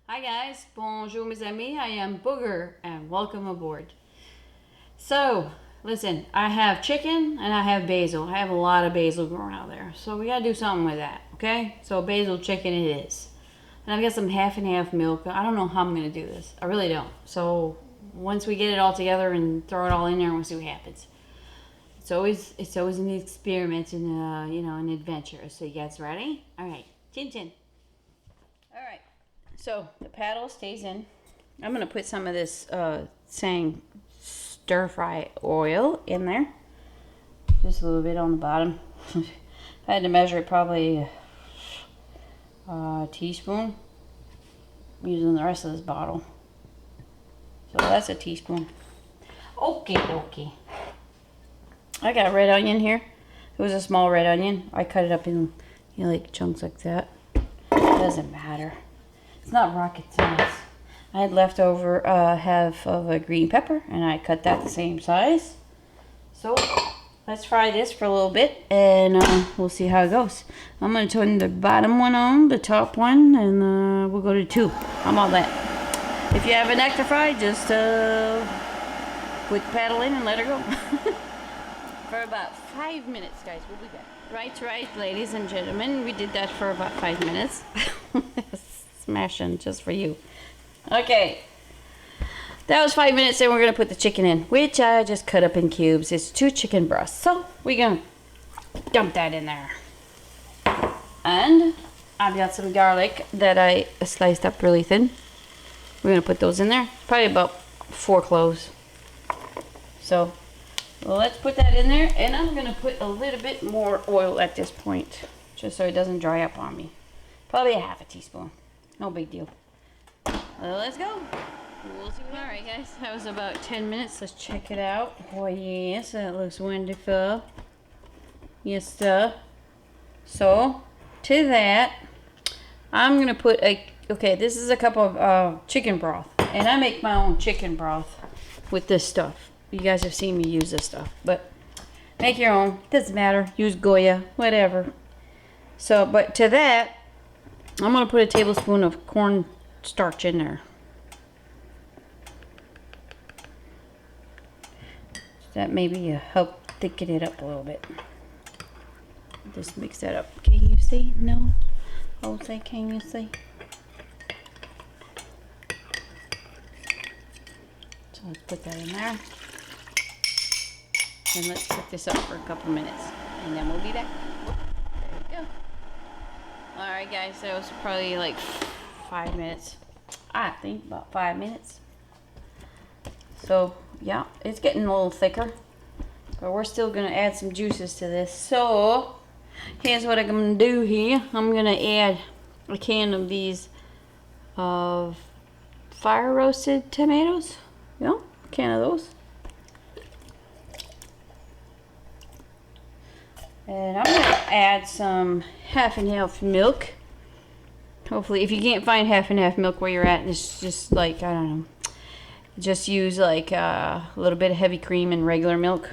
Hi guys, bonjour mes amis, I am Booger and welcome aboard. So, listen, I have chicken and I have basil. I have a lot of basil growing out there. So we gotta do something with that, okay? So basil chicken it is. And I've got some half and half milk. I don't know how I'm gonna do this. I really don't. So once we get it all together and throw it all in there, we'll see what happens. It's always an experiment and an adventure. So you guys ready? All right, chin chin. All right. So the paddle stays in. I'm gonna put some of this Tsang Stir Fry oil in there. Just a little bit on the bottom. I had to measure it, probably a teaspoon. I'm using the rest of this bottle. So that's a teaspoon. Okay. I got a red onion here. It was a small red onion. I cut it up in like chunks like that. It doesn't matter. It's not rocket science. I had leftover half of a green pepper and I cut that the same size. So let's fry this for a little bit and we'll see how it goes. I'm going to turn the bottom one on, the top one, and we'll go to 2. I'm all that. If you have an extra fry, just put the paddle in and let her go. For about 5 minutes, guys. We'll be back. Right, ladies and gentlemen. We did that for about 5 minutes. Smashing just for you. Okay. That was 5 minutes, and we're going to put the chicken in, which I just cut up in cubes. It's 2 chicken breasts. So we're going to dump that in there. And I've got some garlic that I sliced up really thin. We're going to put those in there. Probably about 4 cloves. So let's put that in there, and I'm going to put a little bit more oil at this point, just so it doesn't dry up on me. Probably a half a teaspoon. No big deal. Let's go. We'll see. All right, guys. That was about 10 minutes. Let's check it out. Oh, yes. That looks wonderful. Yes, sir. So, to that, I'm going to put okay, this is a cup of chicken broth. And I make my own chicken broth with this stuff. You guys have seen me use this stuff. But make your own. Doesn't matter. Use Goya. Whatever. So, but to that, I'm going to put a tablespoon of corn starch in there. That maybe help thicken it up a little bit. Just mix that up. Can you see? No? Jose, can you see? So let's put that in there. And let's set this up for a couple minutes. And then we'll be back. There we go. Alright guys, that was probably like 5 minutes. I think about 5 minutes. So yeah, it's getting a little thicker. But we're still going to add some juices to this. So here's what I'm going to do here. I'm going to add a can of these fire roasted tomatoes. Yeah, a can of those. And I'm going to add some half and half milk. Hopefully, if you can't find half and half milk where you're at, it's just like, I don't know. Just use like a little bit of heavy cream and regular milk.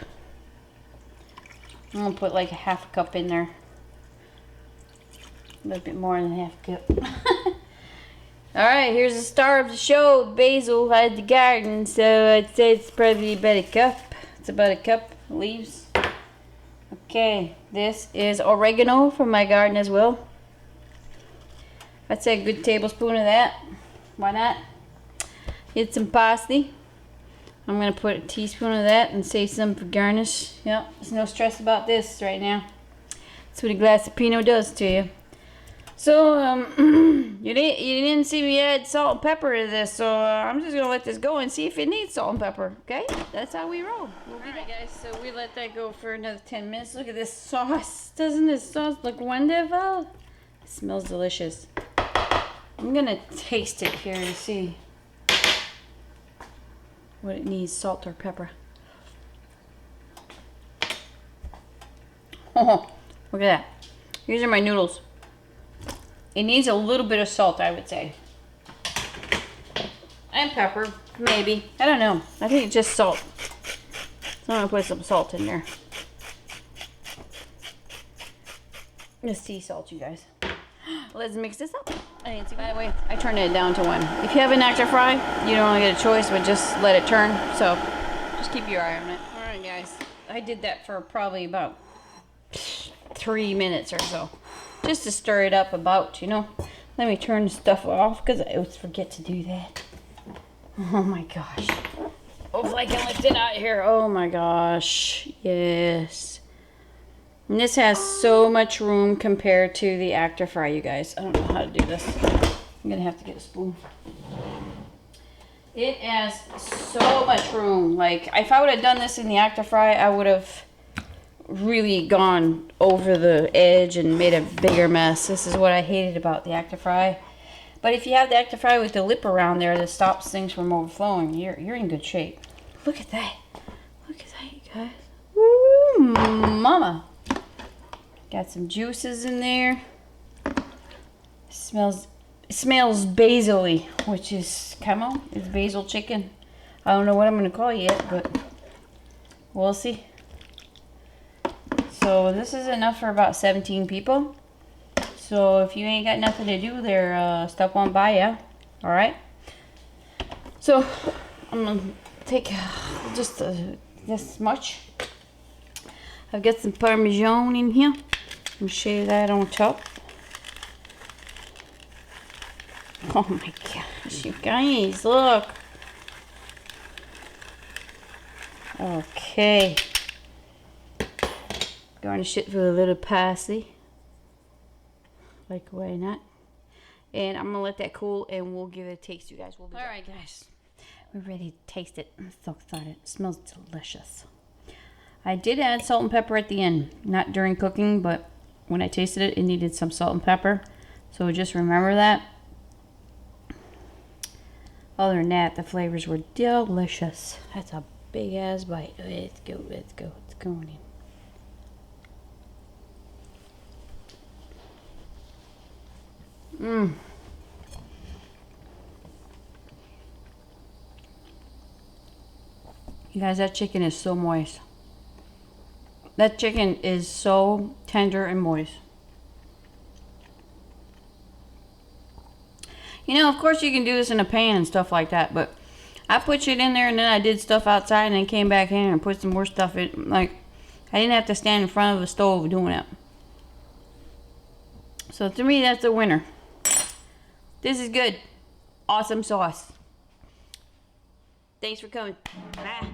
I'm going to put like a half a cup in there. A little bit more than half a cup. Alright, here's the star of the show. Basil at the garden. So I'd say it's probably about a cup. It's about a cup leaves. Okay, this is oregano from my garden as well. I'd say a good tablespoon of that. Why not? Get some parsley. I'm going to put a teaspoon of that and save some for garnish. Yep, there's no stress about this right now. That's what a glass of Pinot does to you. So, you didn't see me add salt and pepper to this, so I'm just going to let this go and see if it needs salt and pepper, okay? That's how we roll. Alright guys, so we let that go for another 10 minutes. Look at this sauce. Doesn't this sauce look wonderful? It smells delicious. I'm going to taste it here to see what it needs, salt or pepper. Oh, look at that. These are my noodles. It needs a little bit of salt, I would say. And pepper, maybe. I don't know. I think it's just salt. So I'm going to put some salt in there. Just sea salt, you guys. Let's mix this up. By the way, I turned it down to 1. If you have an active fry, you don't really get a choice, but just let it turn. So just keep your eye on it. All right, guys. I did that for probably about 3 minutes or so, just to stir it up about, you know. Let me turn the stuff off because I always forget to do that. Oh my gosh. Hopefully I can lift it out here. Oh my gosh. Yes. And this has so much room compared to the active fry, you guys. I don't know how to do this. I'm gonna have to get a spoon. It has so much room. Like, if I would have done this in the active fry, I would have really gone over the edge and made a bigger mess. This is what I hated about the active fry. But if you have the active fry with the lip around there that stops things from overflowing, you're in good shape. Look at that. Look at that, you guys. Woo, mama. Got some juices in there. It smells basil-y, which is, come on, it's basil chicken. I don't know what I'm going to call it yet, but we'll see. So this is enough for about 17 people. So if you ain't got nothing to do there, stop on by, yeah? Alright? So I'm going to take just this much. I've got some Parmesan in here. I'm going to shave that on top. Oh my gosh, you guys, look. Okay. Garnish it with a little parsley. Like, why not? And I'm going to let that cool and we'll give it a taste, you guys. Alright, guys. We're ready to taste it. I'm so excited. It smells delicious. I did add salt and pepper at the end. Not during cooking, but when I tasted it, it needed some salt and pepper. So just remember that. Other than that, the flavors were delicious. That's a big ass bite. Let's go, let's go. It's going in. Mmm. You guys, that chicken is so moist. That chicken is so tender and moist. You know, of course you can do this in a pan and stuff like that, but I put it in there and then I did stuff outside and then came back in and put some more stuff in. Like, I didn't have to stand in front of the stove doing it. So to me, that's a winner. This is good. Awesome sauce. Thanks for coming. Bye.